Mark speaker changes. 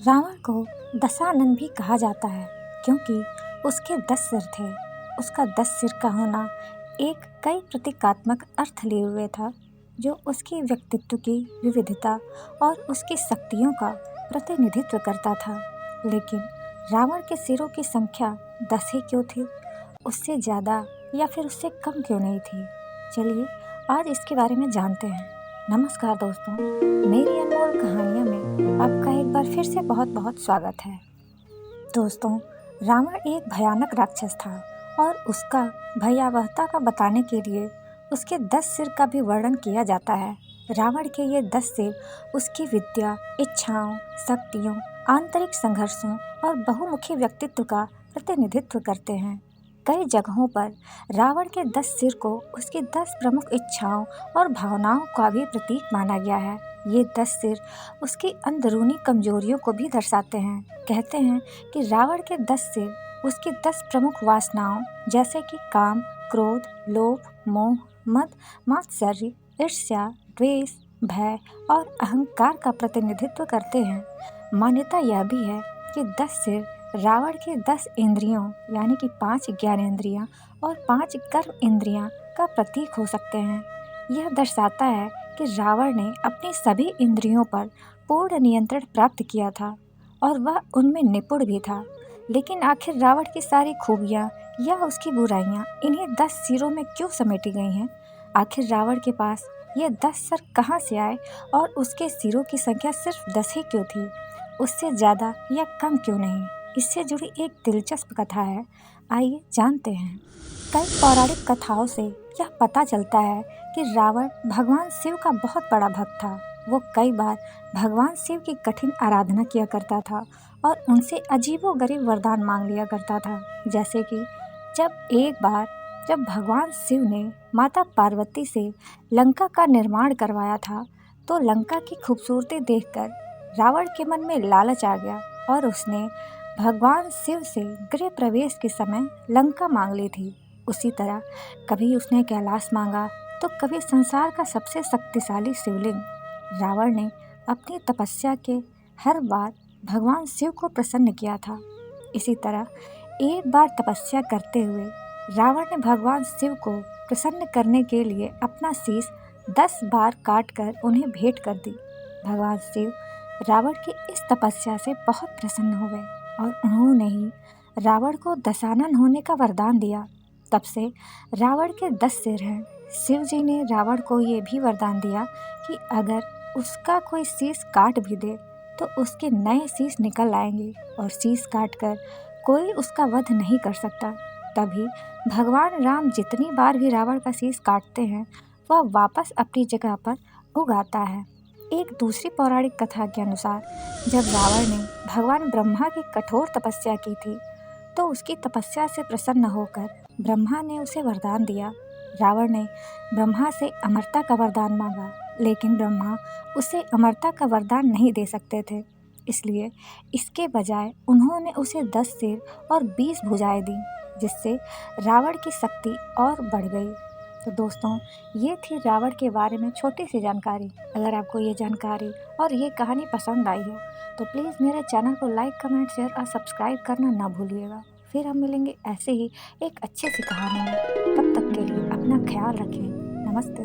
Speaker 1: रावण को दशानन भी कहा जाता है क्योंकि उसके 10 सिर थे। उसका 10 सिर का होना एक कई प्रतीकात्मक अर्थ लिए हुए था जो उसके व्यक्तित्व की विविधता और उसकी शक्तियों का प्रतिनिधित्व करता था। लेकिन रावण के सिरों की संख्या 10 ही क्यों थी? उससे ज़्यादा या फिर उससे कम क्यों नहीं थी? चलिए आज इसके बारे में जानते हैं। नमस्कार दोस्तों, मेरी अनमोल कहानियों में आपका एक बार फिर से बहुत बहुत स्वागत है। दोस्तों, रावण एक भयानक राक्षस था और उसका भयावहता का बताने के लिए उसके 10 सिर का भी वर्णन किया जाता है। रावण के ये 10 सिर उसकी विद्या, इच्छाओं, शक्तियों, आंतरिक संघर्षों और बहुमुखी व्यक्तित्व का प्रतिनिधित्व करते हैं। कई जगहों पर रावण के 10 सिर को उसकी 10 प्रमुख इच्छाओं और भावनाओं का भी प्रतीक माना गया है। ये 10 सिर उसकी अंदरूनी कमजोरियों को भी दर्शाते हैं। कहते हैं कि रावण के 10 सिर उसकी 10 प्रमुख वासनाओं जैसे कि काम, क्रोध, लोभ, मोह, मद, मात्सर्य, ईर्ष्या, द्वेष, भय और अहंकार का प्रतिनिधित्व करते हैं। मान्यता यह भी है कि 10 सिर रावण के 10 इंद्रियों यानी कि 5 ज्ञानेंद्रियां और 5 कर्म इंद्रियां का प्रतीक हो सकते हैं। यह दर्शाता है कि रावण ने अपनी सभी इंद्रियों पर पूर्ण नियंत्रण प्राप्त किया था और वह उनमें निपुण भी था। लेकिन आखिर रावण की सारी खूबियां या उसकी बुराइयां इन्हीं 10 सिरों में क्यों समेटी गई हैं? आखिर रावण के पास ये 10 सिर कहाँ से आए और उसके सिरों की संख्या सिर्फ 10 ही क्यों थी? उससे ज़्यादा या कम क्यों नहीं? इससे जुड़ी एक दिलचस्प कथा है, आइए जानते हैं। कई पौराणिक कथाओं से यह पता चलता है कि रावण भगवान शिव का बहुत बड़ा भक्त था। वो कई बार भगवान शिव की कठिन आराधना किया करता था और उनसे अजीबोगरीब वरदान मांग लिया करता था। जैसे कि जब भगवान शिव ने माता पार्वती से लंका का निर्माण करवाया था तो लंका की खूबसूरती देखकर रावण के मन में लालच आ गया और उसने भगवान शिव से गृह प्रवेश के समय लंका मांग ली थी। उसी तरह कभी उसने कैलाश मांगा तो कभी संसार का सबसे शक्तिशाली शिवलिंग। रावण ने अपनी तपस्या के हर बार भगवान शिव को प्रसन्न किया था। इसी तरह एक बार तपस्या करते हुए रावण ने भगवान शिव को प्रसन्न करने के लिए अपना शीश 10 बार काट कर उन्हें भेंट कर दी। भगवान शिव रावण की इस तपस्या से बहुत प्रसन्न हो गए और उन्होंने ही रावण को दशानन होने का वरदान दिया। तब से रावण के 10 सिर हैं। शिव जी ने रावण को ये भी वरदान दिया कि अगर उसका कोई शीश काट भी दे तो उसके नए शीश निकल आएंगे और शीश काटकर कोई उसका वध नहीं कर सकता। तभी भगवान राम जितनी बार भी रावण का शीश काटते हैं वह वापस अपनी जगह पर उग आता है। एक दूसरी पौराणिक कथा के अनुसार जब रावण ने भगवान ब्रह्मा की कठोर तपस्या की थी तो उसकी तपस्या से प्रसन्न होकर ब्रह्मा ने उसे वरदान दिया। रावण ने ब्रह्मा से अमरता का वरदान मांगा, लेकिन ब्रह्मा उसे अमरता का वरदान नहीं दे सकते थे। इसलिए इसके बजाय उन्होंने उसे 10 सिर और 20 भुजाएं दी, जिससे रावण की शक्ति और बढ़ गई। तो दोस्तों, ये थी रावण के बारे में छोटी सी जानकारी। अगर आपको ये जानकारी और ये कहानी पसंद आई हो तो प्लीज़ मेरे चैनल को लाइक, कमेंट, शेयर और सब्सक्राइब करना ना भूलिएगा। फिर हम मिलेंगे ऐसे ही एक अच्छी सी कहानी में। तब तक के लिए अपना ख्याल रखें। नमस्ते।